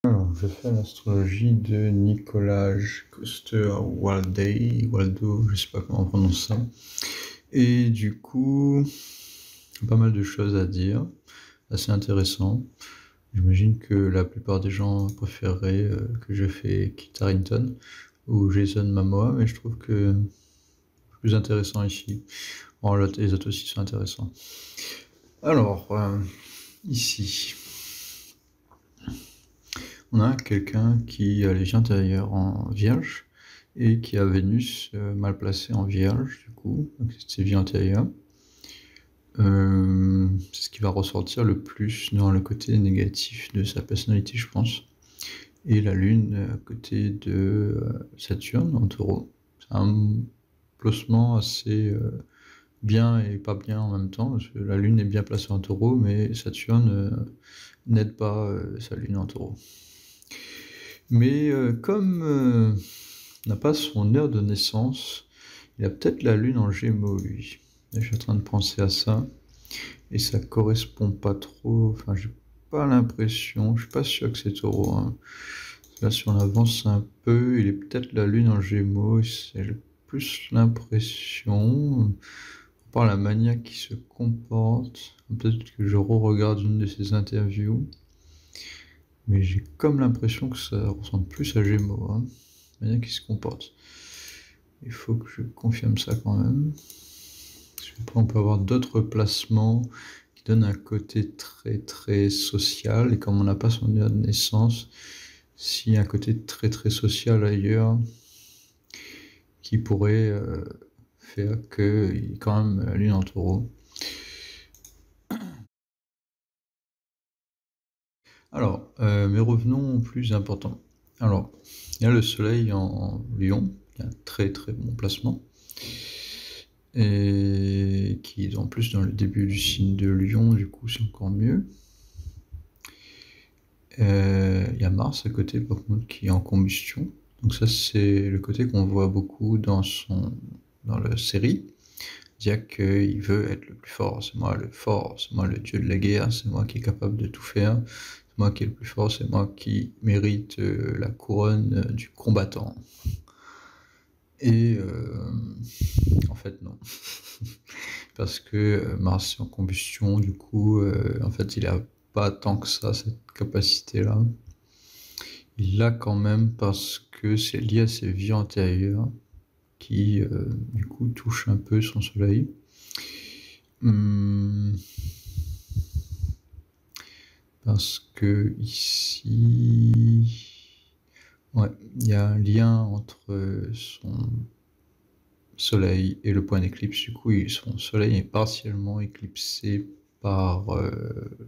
Alors, je fais l'astrologie de Nicolas Coster-Waldau, je sais pas comment on prononce ça. Et du coup, pas mal de choses à dire, assez intéressant. J'imagine que la plupart des gens préféreraient que je fais Kit Harington ou Jason Momoa, mais je trouve que c'est plus intéressant ici. Bon, les autres aussi sont intéressants. Alors, ici, on a quelqu'un qui a les yeux intérieurs en vierge et qui a Vénus mal placée en vierge, du coup, donc c'est ses vies antérieures. C'est ce qui va ressortir le plus dans le côté négatif de sa personnalité, je pense. Et la Lune à côté de Saturne en taureau. C'est un placement assez bien et pas bien en même temps, parce que la Lune est bien placée en taureau, mais Saturne n'aide pas sa Lune en taureau. Mais comme n'a pas son heure de naissance, il a peut-être la Lune en Gémeaux, lui. Là, je suis en train de penser à ça, et ça correspond pas trop. Enfin, j'ai pas l'impression. Je suis pas sûr que c'est Taureau, hein. Là, si on avance un peu, il est peut-être la Lune en Gémeaux. J'ai plus l'impression, par la manière qu'il se comporte. Peut-être que je re-regarde une de ses interviews. Mais j'ai comme l'impression que ça ressemble plus à Gémeaux, hein, la manière qu'il se comporte. Il faut que je confirme ça quand même. Après, on peut avoir d'autres placements qui donnent un côté très très social. Et comme on n'a pas son heure de naissance, s'il y a un côté très très social ailleurs qui pourrait faire qu'il y ait quand même la Lune en taureau. Alors, mais revenons au plus important. Alors, il y a le Soleil en Lion, qui a un très très bon placement, et qui est en plus dans le début du signe de Lion, du coup c'est encore mieux. Il y a Mars à côté par contre qui est en combustion, donc ça c'est le côté qu'on voit beaucoup dans la série. Jack, il veut être le plus fort, c'est moi le fort, c'est moi le dieu de la guerre, c'est moi qui est capable de tout faire, c'est moi qui est le plus fort, c'est moi qui mérite la couronne du combattant. Et en fait non, parce que Mars est en combustion, du coup en fait il a pas tant que ça cette capacité là. Il l'a quand même parce que c'est lié à ses vies antérieures qui du coup touchent un peu son soleil. Parce que ici, ouais, il y a un lien entre son soleil et le point d'éclipse. Du coup, son soleil est partiellement éclipsé par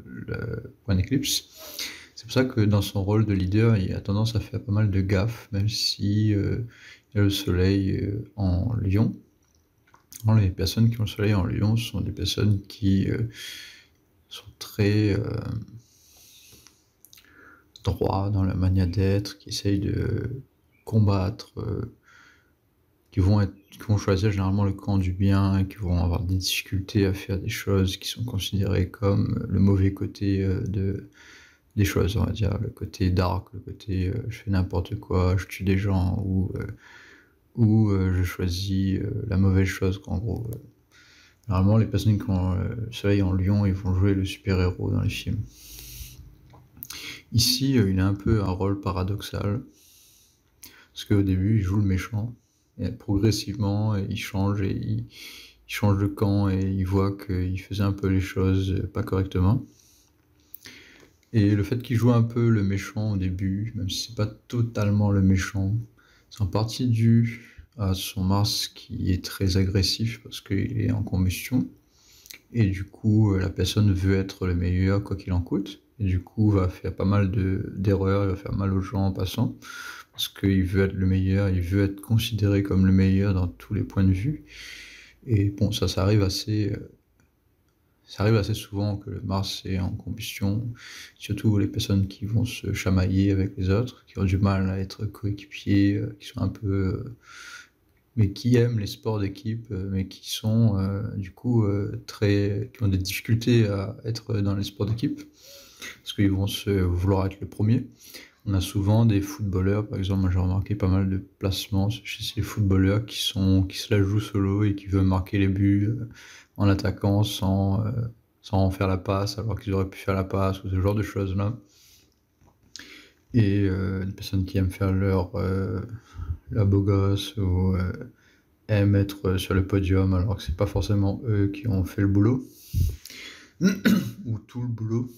le point d'éclipse. C'est pour ça que dans son rôle de leader, il a tendance à faire pas mal de gaffes, même si il y a le soleil en Lion. Alors, les personnes qui ont le soleil en Lion sont des personnes qui sont très droits dans la manière d'être, qui essayent de combattre, qui vont choisir généralement le camp du bien, qui vont avoir des difficultés à faire des choses qui sont considérées comme le mauvais côté des choses, on va dire, le côté dark, le côté je fais n'importe quoi, je tue des gens, ou je choisis la mauvaise chose, en gros. Généralement, les personnes qui ont le soleil en Lion, ils vont jouer le super-héros dans les films. Ici, il a un peu un rôle paradoxal, parce qu'au début, il joue le méchant, et progressivement, il change de camp, et il voit qu'il faisait un peu les choses pas correctement. Et le fait qu'il joue un peu le méchant au début, même si c'est pas totalement le méchant, c'est en partie dû à son Mars qui est très agressif, parce qu'il est en combustion, et du coup, la personne veut être le meilleur quoi qu'il en coûte, et du coup, va faire pas mal d'erreurs, il va faire mal aux gens en passant, parce qu'il veut être le meilleur, il veut être considéré comme le meilleur dans tous les points de vue. Et bon, ça arrive assez souvent que le Mars est en combustion, surtout les personnes qui vont se chamailler avec les autres, qui ont du mal à être coéquipiers, qui sont un peu mais qui aiment les sports d'équipe, mais qui sont du coup qui ont des difficultés à être dans les sports d'équipe, parce qu'ils vont vouloir être le premier. On a souvent des footballeurs, par exemple, moi j'ai remarqué pas mal de placements chez ces footballeurs qui se la jouent solo et qui veulent marquer les buts en attaquant sans faire la passe, alors qu'ils auraient pu faire la passe, ou ce genre de choses-là. Et des personnes qui aiment faire leur beau gosse, ou aiment être sur le podium, alors que c'est pas forcément eux qui ont fait le boulot, ou tout le boulot.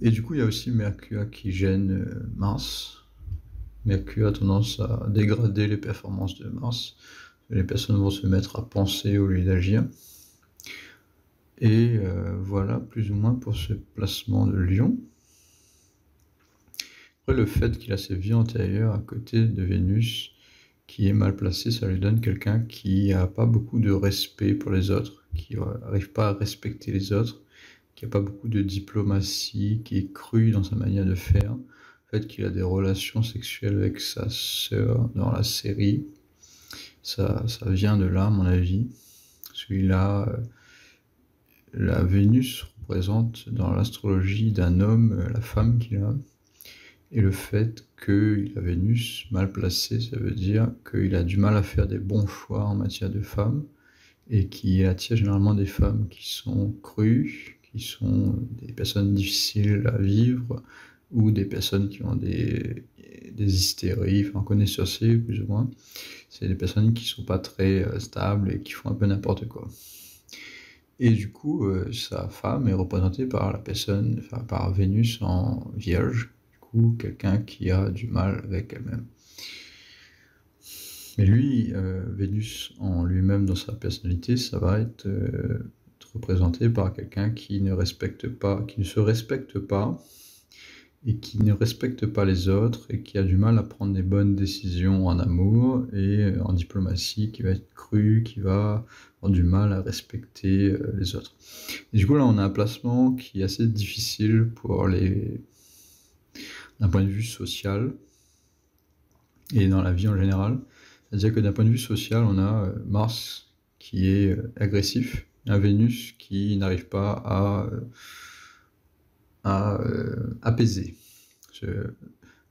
Et du coup, il y a aussi Mercure qui gêne Mars. Mercure a tendance à dégrader les performances de Mars. Les personnes vont se mettre à penser au lieu d'agir. Et voilà plus ou moins pour ce placement de Lion. Après, le fait qu'il a ses vies antérieures à côté de Vénus, qui est mal placé, ça lui donne quelqu'un qui n'a pas beaucoup de respect pour les autres, qui n'arrive pas à respecter les autres, qui n'a pas beaucoup de diplomatie, qui est cru dans sa manière de faire. Le fait qu'il a des relations sexuelles avec sa sœur dans la série, ça vient de là, à mon avis. Celui-là, la Vénus représente dans l'astrologie d'un homme la femme qu'il a. Et le fait qu'il a Vénus mal placée, ça veut dire qu'il a du mal à faire des bons choix en matière de femmes et qui attire généralement des femmes qui sont crues, qui sont des personnes difficiles à vivre ou des personnes qui ont des hystéries, enfin on connaît sur C plus ou moins. C'est des personnes qui sont pas très stables et qui font un peu n'importe quoi. Et du coup, sa femme est représentée par la personne, enfin, par Vénus en Vierge, du coup, quelqu'un qui a du mal avec elle-même. Mais lui, Vénus en lui-même, dans sa personnalité, ça va être représenté par quelqu'un qui ne respecte pas, qui ne se respecte pas, et qui ne respecte pas les autres, et qui a du mal à prendre des bonnes décisions en amour et en diplomatie, qui va être cru, qui va avoir du mal à respecter les autres. Et du coup, là, on a un placement qui est assez difficile d'un point de vue social et dans la vie en général. C'est-à-dire que d'un point de vue social, on a Mars qui est agressif, et un Vénus qui n'arrive pas à apaiser.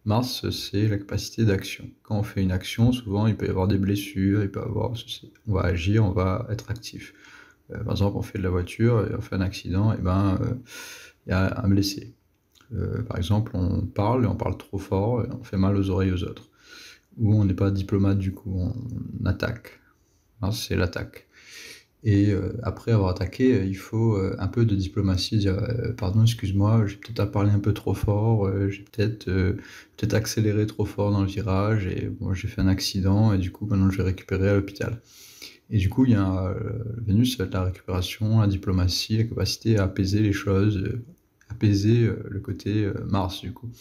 Mars, c'est la capacité d'action. Quand on fait une action, souvent il peut y avoir des blessures, on va agir, on va être actif. Par exemple, on fait de la voiture, et on fait un accident, et il y a un blessé. Par exemple, on parle trop fort, et on fait mal aux oreilles aux autres. Ou on n'est pas diplomate du coup, on attaque. Mars, c'est l'attaque. Et après avoir attaqué, il faut un peu de diplomatie, dire pardon, excuse-moi, j'ai peut-être parlé un peu trop fort, j'ai peut-être accéléré trop fort dans le virage, et bon, j'ai fait un accident, et du coup maintenant je vais récupérer à l'hôpital. Et du coup, il y a Vénus, ça va être la récupération, la diplomatie, la capacité à apaiser les choses, apaiser le côté Mars du coup.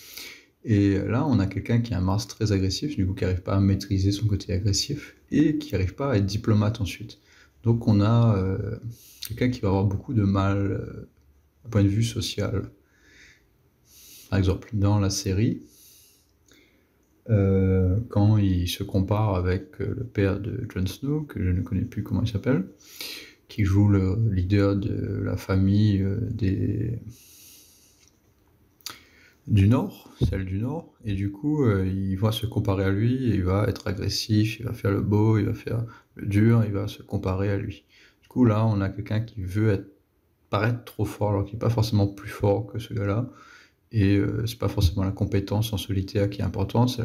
Et là, on a quelqu'un qui a un Mars très agressif, du coup, qui n'arrive pas à maîtriser son côté agressif, et qui n'arrive pas à être diplomate ensuite. Donc on a quelqu'un qui va avoir beaucoup de mal d'un point de vue social. Par exemple, dans la série, quand il se compare avec le père de Jon Snow, que je ne connais plus comment il s'appelle, qui joue le leader de la famille du Nord, celle du Nord, et du coup, il va se comparer à lui, et il va être agressif, il va faire le beau, il va faire le dur, il va se comparer à lui. Du coup, là, on a quelqu'un qui veut paraître trop fort, alors qu'il n'est pas forcément plus fort que ce gars-là, et c'est pas forcément la compétence en solitaire qui est importante, c'est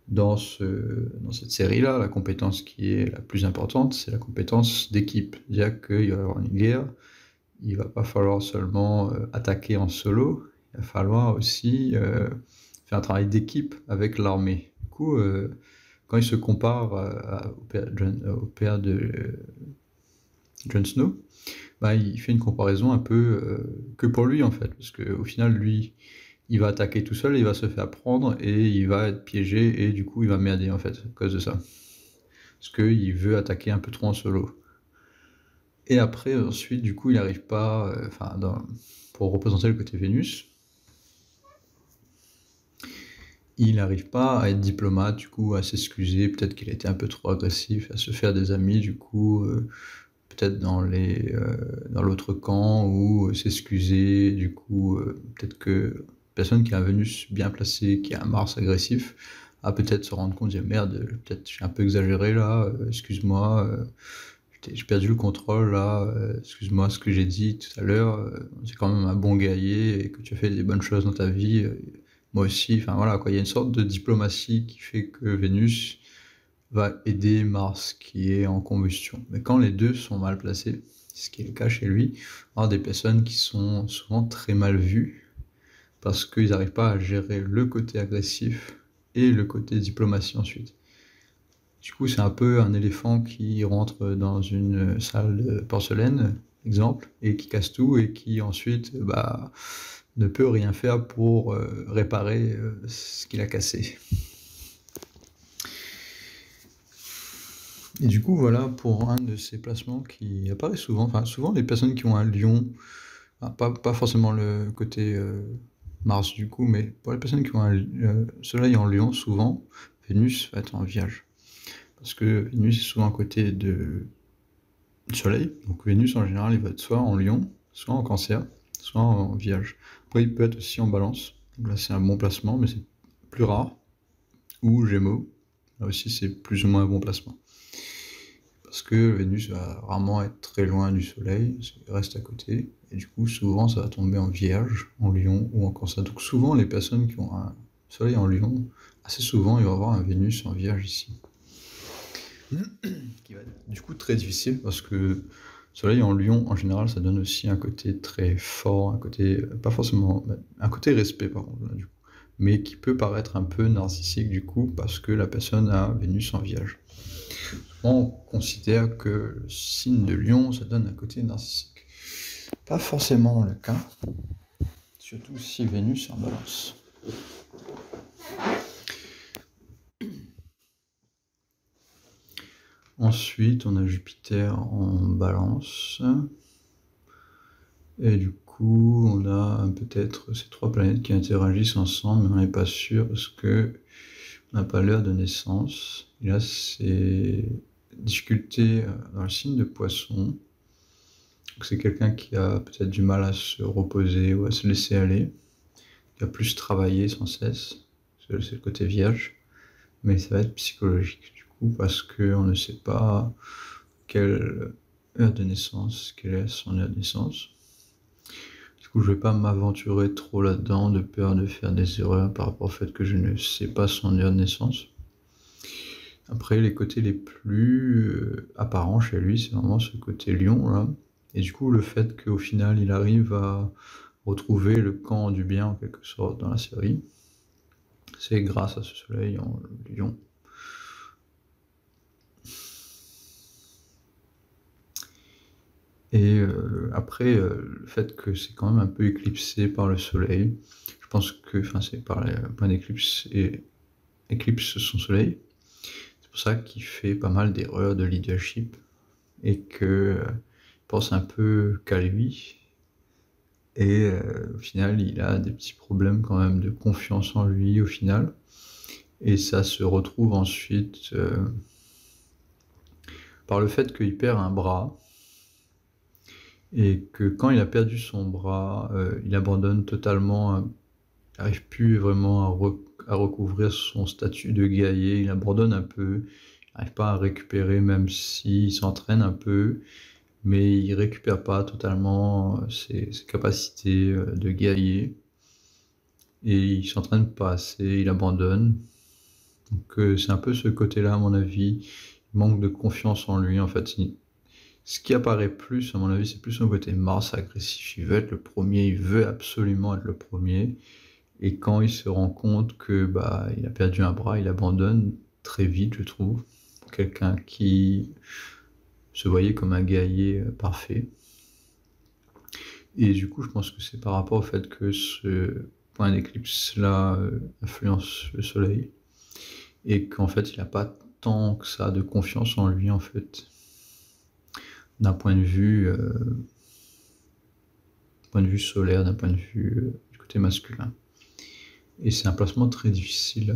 dans cette série-là, la compétence qui est la plus importante, c'est la compétence d'équipe. C'est-à-dire qu'il va y avoir une guerre, il va pas falloir seulement attaquer en solo, il va falloir aussi faire un travail d'équipe avec l'armée. Du coup, quand il se compare au père de Jon Snow, il fait une comparaison un peu que pour lui en fait, parce qu'au final, lui, il va attaquer tout seul, il va se faire prendre et il va être piégé et du coup, il va merder en fait, à cause de ça. Parce qu'il veut attaquer un peu trop en solo. Et après, ensuite, du coup, il n'arrive pas, pour représenter le côté Vénus, il n'arrive pas à être diplomate, du coup, à s'excuser, peut-être qu'il a été un peu trop agressif, à se faire des amis, du coup, peut-être dans l'autre camp, ou s'excuser. Du coup, peut-être que personne qui a un Vénus bien placé, qui a un Mars agressif, à peut-être se rendre compte, dire merde, peut-être j'ai un peu exagéré là, excuse-moi, j'ai perdu le contrôle là, excuse-moi ce que j'ai dit tout à l'heure, c'est quand même un bon guerrier et que tu as fait des bonnes choses dans ta vie, moi aussi, enfin voilà quoi, il y a une sorte de diplomatie qui fait que Vénus va aider Mars qui est en combustion. Mais quand les deux sont mal placés, ce qui est le cas chez lui, on a des personnes qui sont souvent très mal vues parce qu'ils n'arrivent pas à gérer le côté agressif et le côté diplomatie ensuite. Du coup, c'est un peu un éléphant qui rentre dans une salle de porcelaine, exemple, et qui casse tout et qui ensuite ne peut rien faire pour réparer ce qu'il a cassé. Et du coup, voilà pour un de ces placements qui apparaît souvent. Enfin, souvent, les personnes qui ont un lion, pas forcément le côté Mars du coup, mais pour les personnes qui ont un soleil en lion, souvent, Vénus va être en vierge. Parce que Vénus est souvent à côté de soleil. Donc Vénus, en général, il va être soit en lion, soit en cancer, soit en vierge. Après, il peut être aussi en balance. Donc là, c'est un bon placement, mais c'est plus rare. Ou Gémeaux. Là aussi, c'est plus ou moins un bon placement. Parce que Vénus va rarement être très loin du Soleil, il reste à côté, et du coup souvent ça va tomber en Vierge, en Lion ou en Cancer. Donc souvent les personnes qui ont un Soleil en Lion, assez souvent il va y avoir un Vénus en Vierge ici. Qui va être du coup très difficile parce que Soleil en Lion en général ça donne aussi un côté très fort, un côté, pas forcément, un côté respect par contre, là, du coup, mais qui peut paraître un peu narcissique du coup parce que la personne a Vénus en Vierge. On considère que le signe de Lion, ça donne un côté narcissique. Pas forcément le cas, surtout si Vénus est en balance. Ensuite, on a Jupiter en balance. Et du coup, on a peut-être ces trois planètes qui interagissent ensemble, mais on n'est pas sûr parce que on n'a pas l'heure de naissance. Et là, c'est difficulté dans le signe de Poisson. C'est quelqu'un qui a peut-être du mal à se reposer ou à se laisser aller, qui a plus travaillé sans cesse, c'est le côté vierge, mais ça va être psychologique du coup parce qu'on ne sait pas quelle heure de naissance, quelle est son heure de naissance. Du coup, je ne vais pas m'aventurer trop là-dedans de peur de faire des erreurs par rapport au fait que je ne sais pas son heure de naissance. Après, les côtés les plus apparents chez lui, c'est vraiment ce côté lion là. Et du coup, le fait qu'au final, il arrive à retrouver le camp du bien en quelque sorte dans la série, c'est grâce à ce soleil en lion. Et après, le fait que c'est quand même un peu éclipsé par le soleil, je pense que, enfin, c'est par le point d'éclipse et éclipse son soleil. C'est pour ça qu'il fait pas mal d'erreurs de leadership et que pense un peu qu'à lui. Et au final, il a des petits problèmes quand même de confiance en lui au final. Et ça se retrouve ensuite par le fait qu'il perd un bras. Et que quand il a perdu son bras, il abandonne totalement, il n'arrive plus vraiment à recouvrir son statut de guerrier, il abandonne un peu, il n'arrive pas à récupérer même s'il s'entraîne un peu, mais il ne récupère pas totalement ses capacités de guerrier, et il ne s'entraîne pas assez, il abandonne. Donc c'est un peu ce côté-là à mon avis, il manque de confiance en lui en fait. Ce qui apparaît plus, à mon avis, c'est plus son côté Mars agressif. Il veut être le premier, il veut absolument être le premier. Et quand il se rend compte que il a perdu un bras, il abandonne très vite, je trouve. Quelqu'un qui se voyait comme un guerrier parfait. Et du coup, je pense que c'est par rapport au fait que ce point d'éclipse-là influence le Soleil. Et qu'en fait, il n'a pas tant que ça de confiance en lui, en fait. D'un point de vue solaire, d'un point de vue du côté masculin. Et c'est un placement très difficile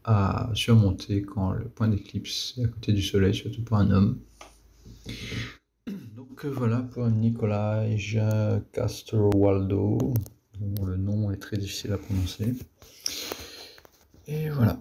à surmonter quand le point d'éclipse est à côté du soleil, surtout pour un homme. Donc voilà pour Nicolai Castor-Waldo, dont le nom est très difficile à prononcer. Et voilà.